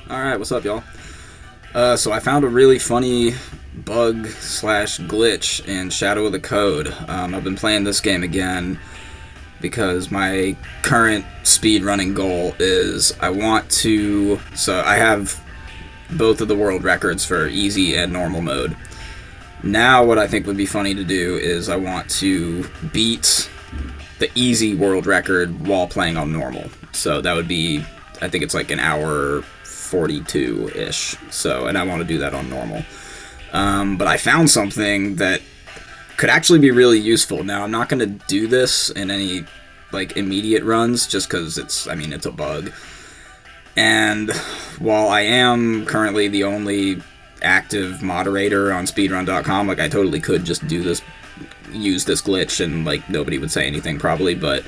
Alright, what's up, y'all? So I found a really funny bug slash glitch in Shadow of the Code. I've been playing this game again because my current speedrunning goal is so I have both of the world records for easy and normal mode. Now what I think would be funny to do is I want to beat the easy world record while playing on normal. So that would be, I think it's like an hour 42-ish. So, and I want to do that on normal. But I found something that could actually be really useful. Now, I'm not going to do this in any like immediate runs just because it's a bug. And while I am currently the only active moderator on speedrun.com, like I totally could just use this glitch and like nobody would say anything probably, but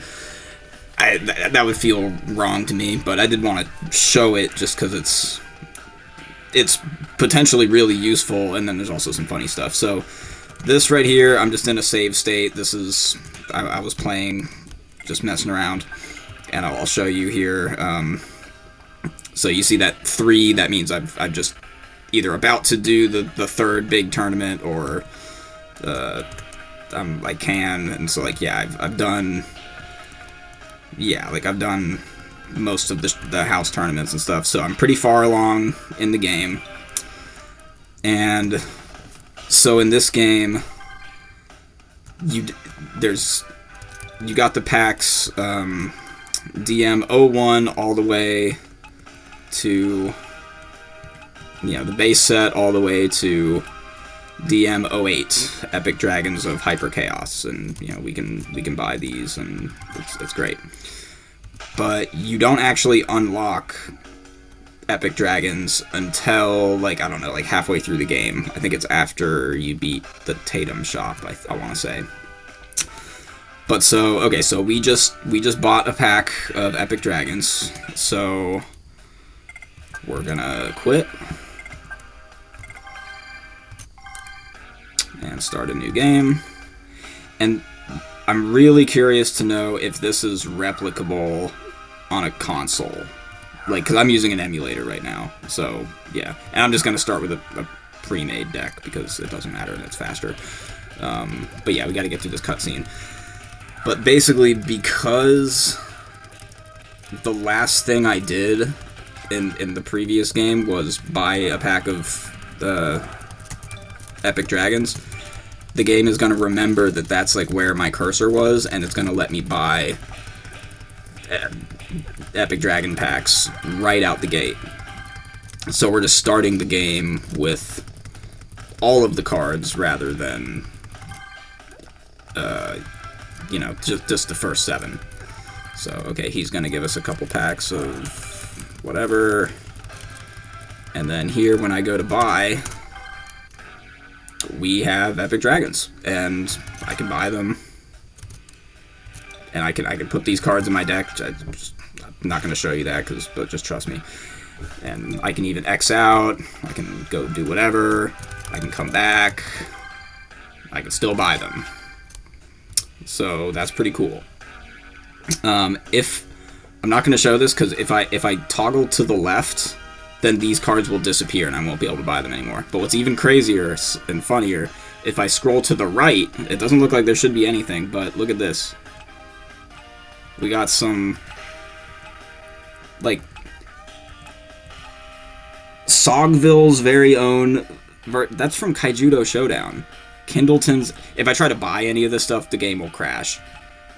that would feel wrong to me. But I did want to show it just because it's potentially really useful, and then there's also some funny stuff. So this right here, I'm just in a save state. This is I was playing, just messing around, and I'll show you here. So you see that 3, that means I've just either about to do the third big tournament, or I can, and so like yeah, I've done most of the house tournaments and stuff, so I'm pretty far along in the game. And so in this game, you got the packs DM01 all the way to the base set all the way to DM08, Epic Dragons of Hyperchaos, and we can buy these, and it's great. But you don't actually unlock Epic Dragons until like halfway through the game. I think it's after you beat the Tatum shop, I want to say. But so we just bought a pack of Epic Dragons, so we're gonna quit and start a new game. And I'm really curious to know if this is replicable on a console, like, because I'm using an emulator right now. So yeah, and I'm just gonna start with a pre-made deck because it doesn't matter and it's faster. But yeah, we got to get through this cutscene. But basically, because the last thing I did in the previous game was buy a pack of the Epic Dragons, the game is going to remember that that's like where my cursor was, and it's going to let me buy Epic Dragon packs right out the gate. So we're just starting the game with all of the cards rather than just the first 7. So okay, he's going to give us a couple packs of whatever, and then here when I go to buy, we have Epic Dragons, and I can buy them, and I can put these cards in my deck. I'm not going to show you that, but just trust me. And I can even X out. I can go do whatever. I can come back. I can still buy them. So that's pretty cool. If I'm not going to show this because if I toggle to the left, then these cards will disappear and I won't be able to buy them anymore. But what's even crazier and funnier, if I scroll to the right, it doesn't look like there should be anything, but look at this. We got some, like, Sogville's very own, that's from Kaijudo Showdown. Kindleton's, if I try to buy any of this stuff, the game will crash.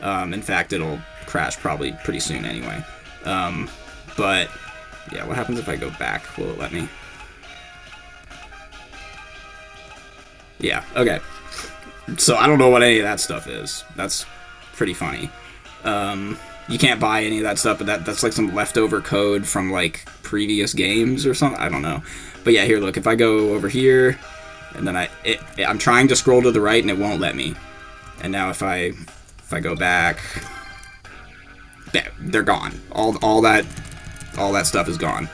In fact, it'll crash probably pretty soon anyway. But yeah, what happens if I go back? Will it let me? Yeah, okay. So I don't know what any of that stuff is. That's pretty funny. You can't buy any of that stuff, but that's like some leftover code from like previous games or something. I don't know. But yeah, here, look, if I go over here, and then I'm trying to scroll to the right and it won't let me. And now if I go back, they're gone. All that stuff is gone.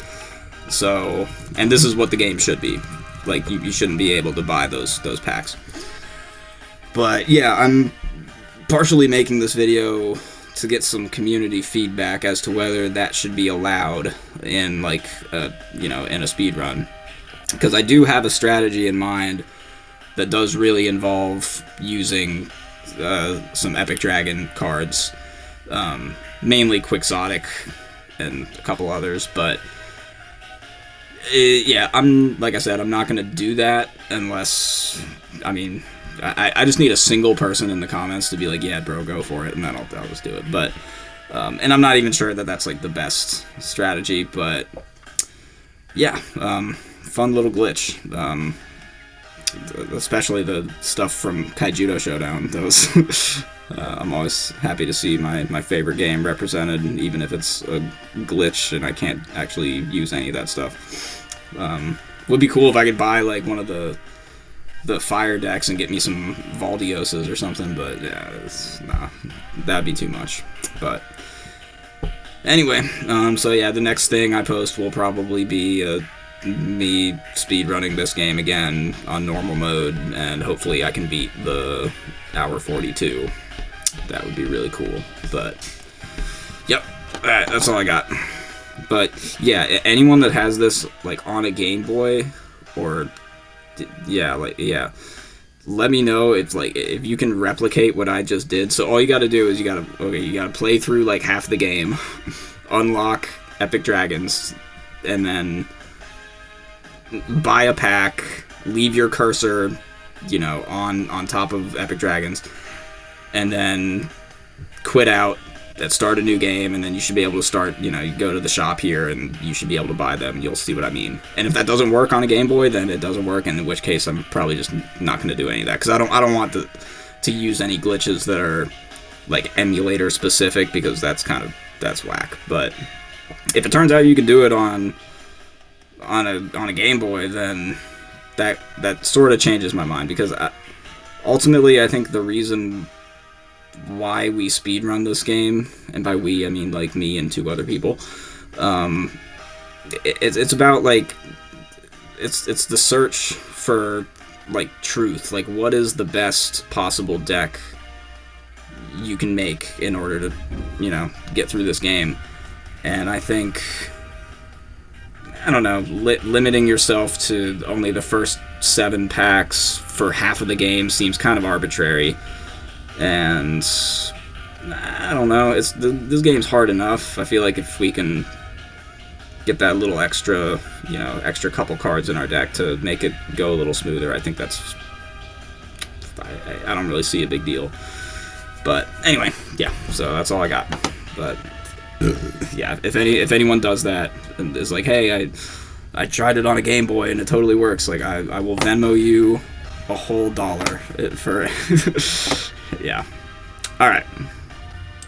So, and this is what the game should be. Like, you shouldn't be able to buy those packs. But yeah, I'm partially making this video to get some community feedback as to whether that should be allowed in like in a speed run, because I do have a strategy in mind that does really involve using some Epic Dragon cards, mainly Quixotic and a couple others, but I'm like I said, I'm not gonna do that unless, I mean, I just need a single person in the comments to be like, yeah, bro, go for it, and then I'll just do it. But and I'm not even sure that that's like the best strategy, but yeah, fun little glitch. Especially the stuff from Kaijudo Showdown. Those I'm always happy to see my favorite game represented, even if it's a glitch and I can't actually use any of that stuff. Would be cool if I could buy like one of the fire decks and get me some Valdioses or something, but yeah, nah, that'd be too much. But anyway, so yeah, the next thing I post will probably be me speedrunning this game again on normal mode, and hopefully I can beat the hour 42. That would be really cool. But yep, alright, that's all I got. But yeah, anyone that has this like on a Game Boy, or let me know if you can replicate what I just did. So all you gotta do is you gotta play through like half the game, unlock Epic Dragons, and then buy a pack, leave your cursor, on top of Epic Dragons, and then quit out, start a new game, and then you should be able to start, you go to the shop here and you should be able to buy them. You'll see what I mean. And if that doesn't work on a Game Boy, then it doesn't work, in which case I'm probably just not going to do any of that, because I don't want to use any glitches that are like emulator specific, because that's whack. But if it turns out you can do it on a Game Boy, then that sort of changes my mind, because ultimately I think the reason why we speedrun this game, and by we I mean like me and 2 other people, it's about like it's the search for like truth, like what is the best possible deck you can make in order to get through this game. And I think, I don't know, limiting yourself to only the first 7 packs for half of the game seems kind of arbitrary. And I don't know, this game's hard enough. I feel like if we can get that little extra couple cards in our deck to make it go a little smoother, I think that's, I don't really see a big deal. But anyway, yeah, so that's all I got. But yeah, if anyone does that and is like, hey, I tried it on a Game Boy and it totally works, like I will Venmo you a whole $1 for yeah. Alright.